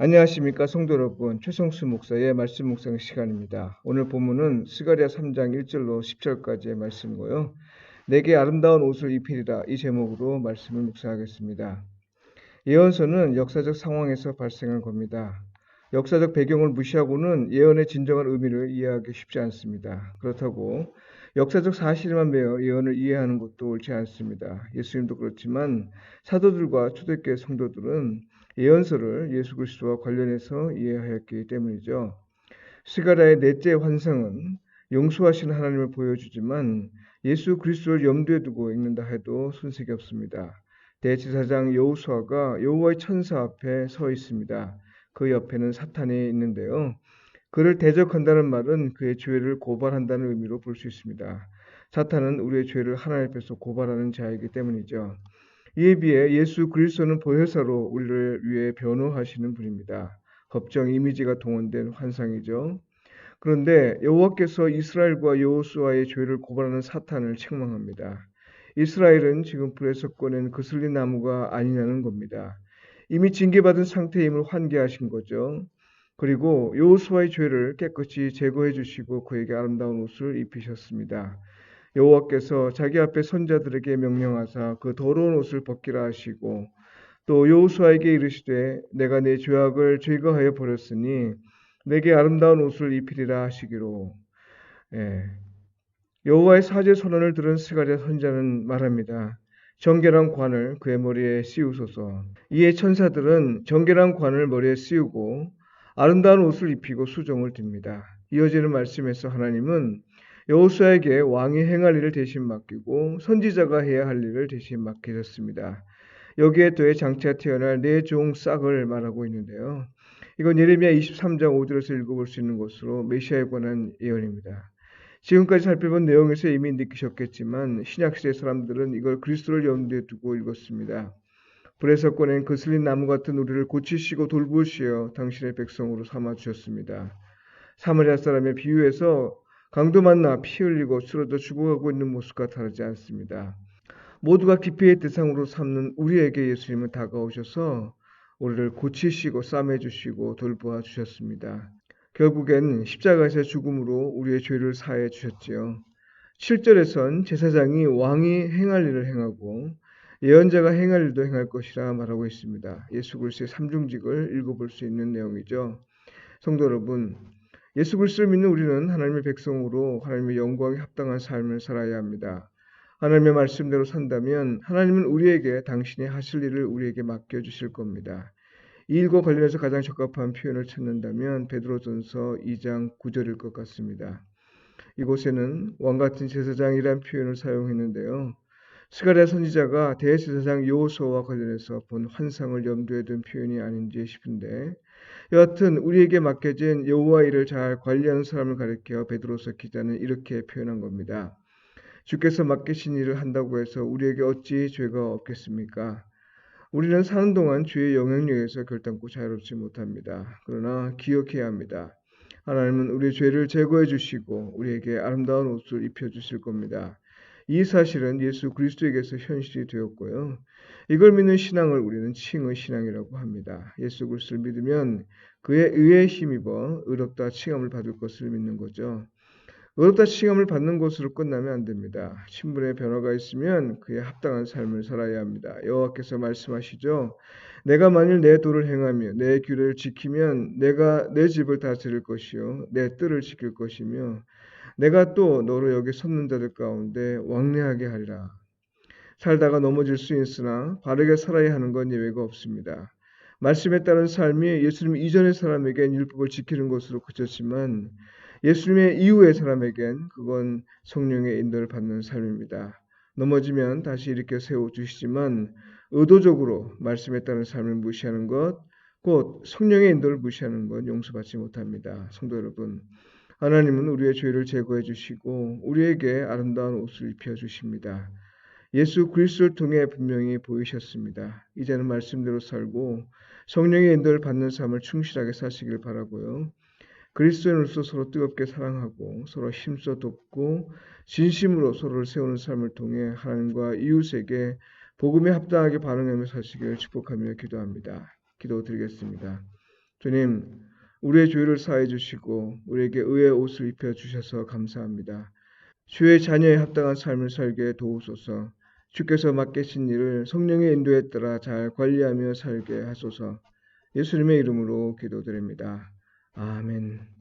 안녕하십니까 성도 여러분, 최성수 목사의 말씀 묵상 시간입니다. 오늘 본문은 스가랴 3장 1절로 10절까지의 말씀이고요. 내게 아름다운 옷을 입히리라, 이 제목으로 말씀을 묵상하겠습니다. 예언서는 역사적 상황에서 발생한 겁니다. 역사적 배경을 무시하고는 예언의 진정한 의미를 이해하기 쉽지 않습니다. 그렇다고 역사적 사실만 매여 예언을 이해하는 것도 옳지 않습니다. 예수님도 그렇지만 사도들과 초대교회 성도들은 예언서를 예수 그리스도와 관련해서 이해하였기 때문이죠. 스가랴의 넷째 환상은 용서하신 하나님을 보여주지만 예수 그리스도를 염두에 두고 읽는다 해도 손색이 없습니다. 대제사장 여호수아가 여호와의 천사 앞에 서 있습니다. 그 옆에는 사탄이 있는데요. 그를 대적한다는 말은 그의 죄를 고발한다는 의미로 볼 수 있습니다. 사탄은 우리의 죄를 하나님 앞에서 고발하는 자이기 때문이죠. 이에 비해 예수 그리스도는 보혜사로 우리를 위해 변호하시는 분입니다. 법정 이미지가 동원된 환상이죠. 그런데 여호와께서 이스라엘과 여호수아의 죄를 고발하는 사탄을 책망합니다. 이스라엘은 지금 불에서 꺼낸 그슬린 나무가 아니냐는 겁니다. 이미 징계받은 상태임을 환기하신 거죠. 그리고 여호수아의 죄를 깨끗이 제거해 주시고 그에게 아름다운 옷을 입히셨습니다. 여호와께서 자기 앞에 선자들에게 명령하사 그 더러운 옷을 벗기라 하시고 또 여호수아에게 이르시되 내가 내 죄악을 제거하여 버렸으니 내게 아름다운 옷을 입히리라 하시기로. 예. 여호와의 사제 선언을 들은 스가랴 선지자는 말합니다. 정결한 관을 그의 머리에 씌우소서. 이에 천사들은 정결한 관을 머리에 씌우고 아름다운 옷을 입히고 수종을 듭니다. 이어지는 말씀에서 하나님은 여호수아에게 왕이 행할 일을 대신 맡기고 선지자가 해야 할 일을 대신 맡기셨습니다. 여기에 더해 장차 태어날 내 종 싹을 말하고 있는데요. 이건 예레미야 23장 5절에서 읽어볼 수 있는 것으로 메시아에 관한 예언입니다. 지금까지 살펴본 내용에서 이미 느끼셨겠지만 신약시대 사람들은 이걸 그리스도를 염두에 두고 읽었습니다. 불에서 꺼낸 거슬린 나무 같은 우리를 고치시고 돌보시어 당신의 백성으로 삼아주셨습니다. 사마리아 사람의 비유에서 강도 만나 피 흘리고 쓰러져 죽어가고 있는 모습과 다르지 않습니다. 모두가 기피의 대상으로 삼는 우리에게 예수님은 다가오셔서 우리를 고치시고 싸매주시고 돌보아 주셨습니다. 결국엔 십자가에서 죽음으로 우리의 죄를 사해 주셨지요. 7절에선 제사장이 왕이 행할 일을 행하고 예언자가 행할 일도 행할 것이라 말하고 있습니다. 예수 그리스도의 삼중직을 읽어볼 수 있는 내용이죠. 성도 여러분, 예수 그리스도를 믿는 우리는 하나님의 백성으로 하나님의 영광에 합당한 삶을 살아야 합니다. 하나님의 말씀대로 산다면 하나님은 우리에게 당신이 하실 일을 우리에게 맡겨주실 겁니다. 이 일과 관련해서 가장 적합한 표현을 찾는다면 베드로전서 2장 9절일 것 같습니다. 이곳에는 왕같은 제사장이란 표현을 사용했는데요. 스가랴 선지자가 대제사장 여호수아와 관련해서 본 환상을 염두에 둔 표현이 아닌지 싶은데 여하튼 우리에게 맡겨진 여호와 일을 잘 관리하는 사람을 가리켜 베드로서 기자는 이렇게 표현한 겁니다. 주께서 맡기신 일을 한다고 해서 우리에게 어찌 죄가 없겠습니까? 우리는 사는 동안 죄의 영향력에서 결단코 자유롭지 못합니다. 그러나 기억해야 합니다. 하나님은 우리의 죄를 제거해 주시고 우리에게 아름다운 옷을 입혀 주실 겁니다. 이 사실은 예수 그리스도에게서 현실이 되었고요. 이걸 믿는 신앙을 우리는 칭의 신앙이라고 합니다. 예수 그리스도를 믿으면 그의 의에 힘입어 의롭다 칭함을 받을 것을 믿는 거죠. 의롭다 칭함을 받는 것으로 끝나면 안 됩니다. 신분의 변화가 있으면 그에 합당한 삶을 살아야 합니다. 여호와께서 말씀하시죠. 내가 만일 내 도를 행하며 내 규례를 지키면 내가 내 집을 다스릴 것이요 내 뜰을 지킬 것이며 내가 또 너로 여기 섰는 자들 가운데 왕래하게 하리라. 살다가 넘어질 수 있으나 바르게 살아야 하는 건 예외가 없습니다. 말씀에 따른 삶이 예수님 이전의 사람에겐 율법을 지키는 것으로 그쳤지만 예수님의 이후의 사람에겐 그건 성령의 인도를 받는 삶입니다. 넘어지면 다시 일으켜 세워주시지만 의도적으로 말씀에 따른 삶을 무시하는 것, 곧 성령의 인도를 무시하는 것 용서받지 못합니다. 성도 여러분, 하나님은 우리의 죄를 제거해 주시고 우리에게 아름다운 옷을 입혀 주십니다. 예수 그리스도를 통해 분명히 보이셨습니다. 이제는 말씀대로 살고 성령의 인도를 받는 삶을 충실하게 사시길 바라고요. 그리스도인으로서 서로 뜨겁게 사랑하고 서로 힘써 돕고 진심으로 서로를 세우는 삶을 통해 하나님과 이웃에게 복음에 합당하게 반응하며 사시기를 축복하며 기도합니다. 기도드리겠습니다. 주님, 우리의 죄를 사해 주시고 우리에게 의의 옷을 입혀 주셔서 감사합니다. 주의 자녀에 합당한 삶을 살게 도우소서. 주께서 맡기신 일을 성령의 인도에 따라 잘 관리하며 살게 하소서. 예수님의 이름으로 기도드립니다. 아멘.